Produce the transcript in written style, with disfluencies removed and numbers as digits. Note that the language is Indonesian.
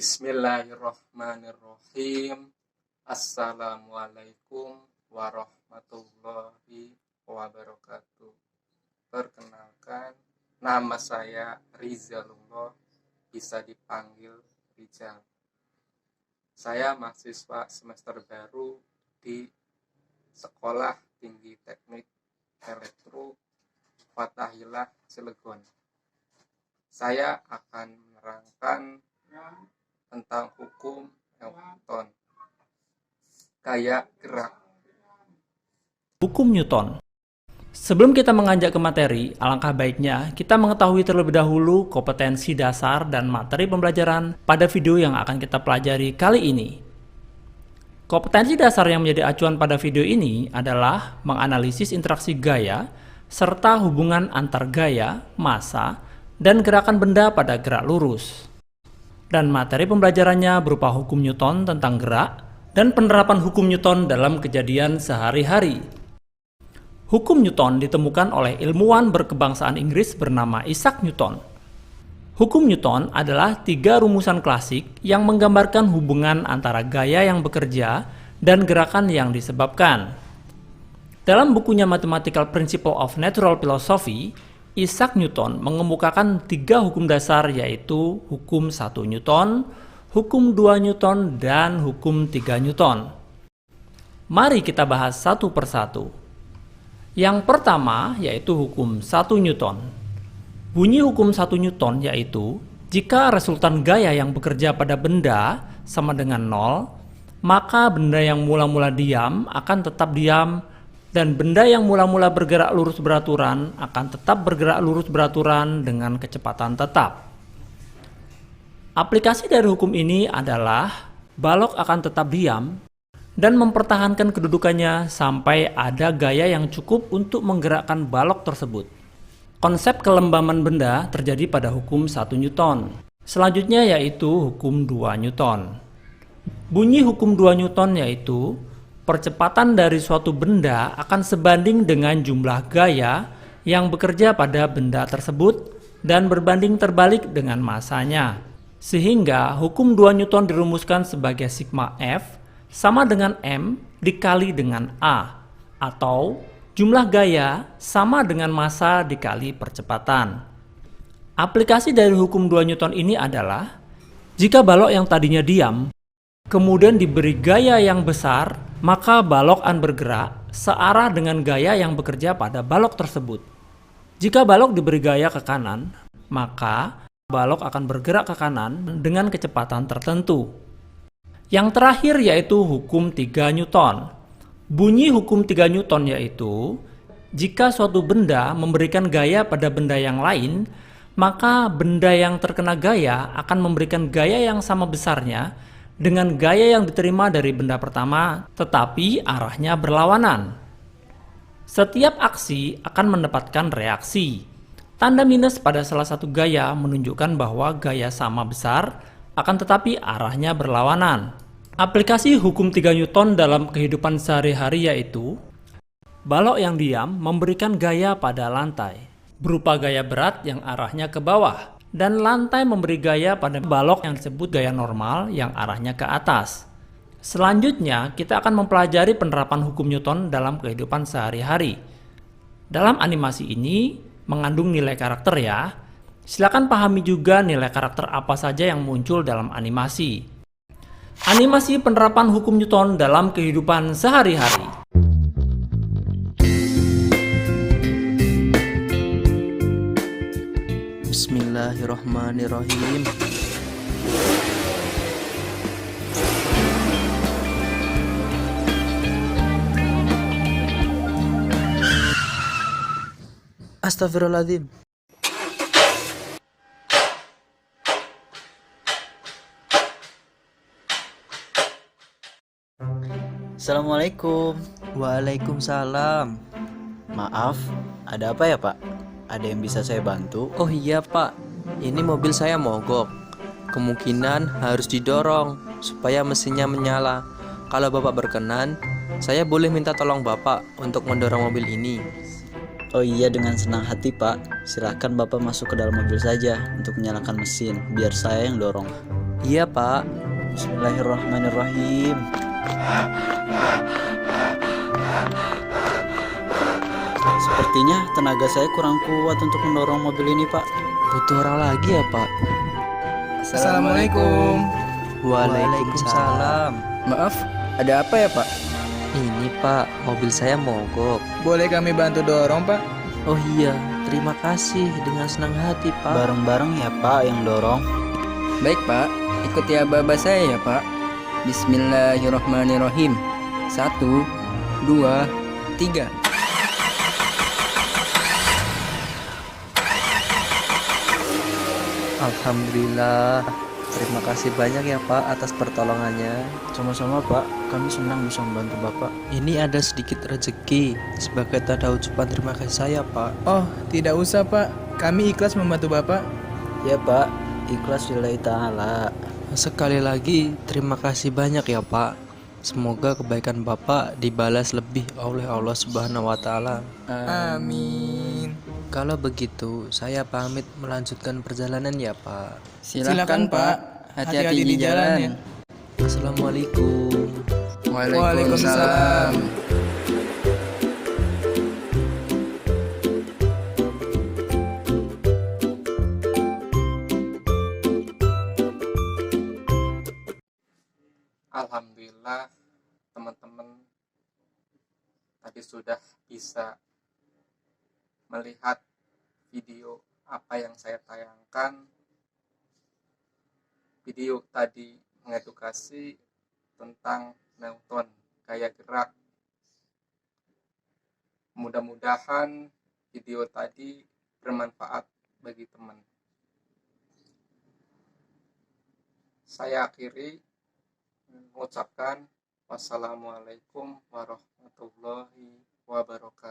Bismillahirrahmanirrahim. Assalamualaikum warahmatullahi wabarakatuh. Perkenalkan, nama saya Rizalullah, bisa dipanggil Rizal. Saya mahasiswa semester baru di Sekolah Tinggi Teknik Elektro Fathahilah Cilegon. Saya akan menerangkan tentang hukum Newton. Gaya gerak. Hukum Newton. Sebelum kita menganjak ke materi, alangkah baiknya kita mengetahui terlebih dahulu kompetensi dasar dan materi pembelajaran pada video yang akan kita pelajari kali ini. Kompetensi dasar yang menjadi acuan pada video ini adalah menganalisis interaksi gaya serta hubungan antar gaya, massa, dan gerakan benda pada gerak lurus. Dan materi pembelajarannya berupa hukum Newton tentang gerak dan penerapan hukum Newton dalam kejadian sehari-hari. Hukum Newton ditemukan oleh ilmuwan berkebangsaan Inggris bernama Isaac Newton. Hukum Newton adalah 3 rumusan klasik yang menggambarkan hubungan antara gaya yang bekerja dan gerakan yang disebabkan. Dalam bukunya Mathematical Principle of Natural Philosophy, Isaac Newton mengemukakan 3 hukum dasar, yaitu hukum 1 Newton, hukum 2 Newton, dan hukum 3 Newton. Mari kita bahas satu persatu. Yang pertama yaitu hukum 1 Newton. Bunyi hukum 1 Newton yaitu, jika resultan gaya yang bekerja pada benda sama dengan 0, maka benda yang mula-mula diam akan tetap diam, dan benda yang mula-mula bergerak lurus beraturan akan tetap bergerak lurus beraturan dengan kecepatan tetap. Aplikasi dari hukum ini adalah balok akan tetap diam dan mempertahankan kedudukannya sampai ada gaya yang cukup untuk menggerakkan balok tersebut. Konsep kelembaman benda terjadi pada hukum 1 Newton. Selanjutnya yaitu hukum 2 Newton. Bunyi hukum 2 Newton yaitu, percepatan dari suatu benda akan sebanding dengan jumlah gaya yang bekerja pada benda tersebut dan berbanding terbalik dengan massanya. Sehingga hukum 2 Newton dirumuskan sebagai sigma F sama dengan M dikali dengan A, atau jumlah gaya sama dengan massa dikali percepatan. Aplikasi dari hukum 2 Newton ini adalah, jika balok yang tadinya diam kemudian diberi gaya yang besar, maka balok akan bergerak searah dengan gaya yang bekerja pada balok tersebut. Jika balok diberi gaya ke kanan, maka balok akan bergerak ke kanan dengan kecepatan tertentu. Yang terakhir yaitu hukum 3 Newton. Bunyi hukum 3 Newton yaitu, jika suatu benda memberikan gaya pada benda yang lain, maka benda yang terkena gaya akan memberikan gaya yang sama besarnya dengan gaya yang diterima dari benda pertama, tetapi arahnya berlawanan. Setiap aksi akan mendapatkan reaksi. Tanda minus pada salah satu gaya menunjukkan bahwa gaya sama besar, akan tetapi arahnya berlawanan. Aplikasi hukum 3 Newton dalam kehidupan sehari-hari yaitu, balok yang diam memberikan gaya pada lantai, berupa gaya berat yang arahnya ke bawah, dan lantai memberi gaya pada balok yang disebut gaya normal yang arahnya ke atas. Selanjutnya, kita akan mempelajari penerapan hukum Newton dalam kehidupan sehari-hari. Dalam animasi ini mengandung nilai karakter ya. Silakan pahami juga nilai karakter apa saja yang muncul dalam animasi. Animasi penerapan hukum Newton dalam kehidupan sehari-hari. Bismillahirrahmanirrahim. Astagfirullahaladzim. Assalamualaikum. Waalaikumsalam. Maaf, ada apa ya Pak? Ada yang bisa saya bantu? Oh iya Pak, ini mobil saya mogok. Kemungkinan harus didorong supaya mesinnya menyala. Kalau Bapak berkenan, saya boleh minta tolong Bapak untuk mendorong mobil ini. Oh iya, dengan senang hati Pak. Silakan Bapak masuk ke dalam mobil saja untuk menyalakan mesin, biar saya yang dorong. Iya, Pak. Bismillahirrahmanirrahim. Sepertinya tenaga saya kurang kuat untuk mendorong mobil ini, Pak. Butuh orang lagi ya, Pak? Assalamualaikum. Waalaikumsalam. Maaf, ada apa ya Pak? Ini, Pak, mobil saya mogok. Boleh kami bantu dorong Pak? Oh iya, terima kasih. Dengan senang hati, Pak. Bareng-bareng ya, Pak, yang dorong. Baik Pak, ikuti aba-aba saya ya Pak. Bismillahirrahmanirrahim. 1, 2, 3. Alhamdulillah. Terima kasih banyak ya, Pak, atas pertolongannya. Sama-sama, Pak. Kami senang bisa membantu Bapak. Ini ada sedikit rezeki sebagai tanda ucapan terima kasih saya, Pak. Oh, tidak usah Pak. Kami ikhlas membantu Bapak. Ya, Pak. Ikhlas lillahi ta'ala. Sekali lagi, terima kasih banyak ya, Pak. Semoga kebaikan Bapak dibalas lebih oleh Allah Subhanahu wa Ta'ala. Amin. Kalau begitu, saya pamit melanjutkan perjalanan ya, Pak. Silakan Pak. Hati-hati di jalan. Assalamualaikum. Waalaikumsalam. Alhamdulillah teman-teman tadi sudah bisa melihat video apa yang saya tayangkan. Video tadi mengedukasi tentang Newton, gaya gerak. Mudah-mudahan video tadi bermanfaat bagi teman. Saya akhiri mengucapkan wassalamualaikum warahmatullahi wabarakatuh.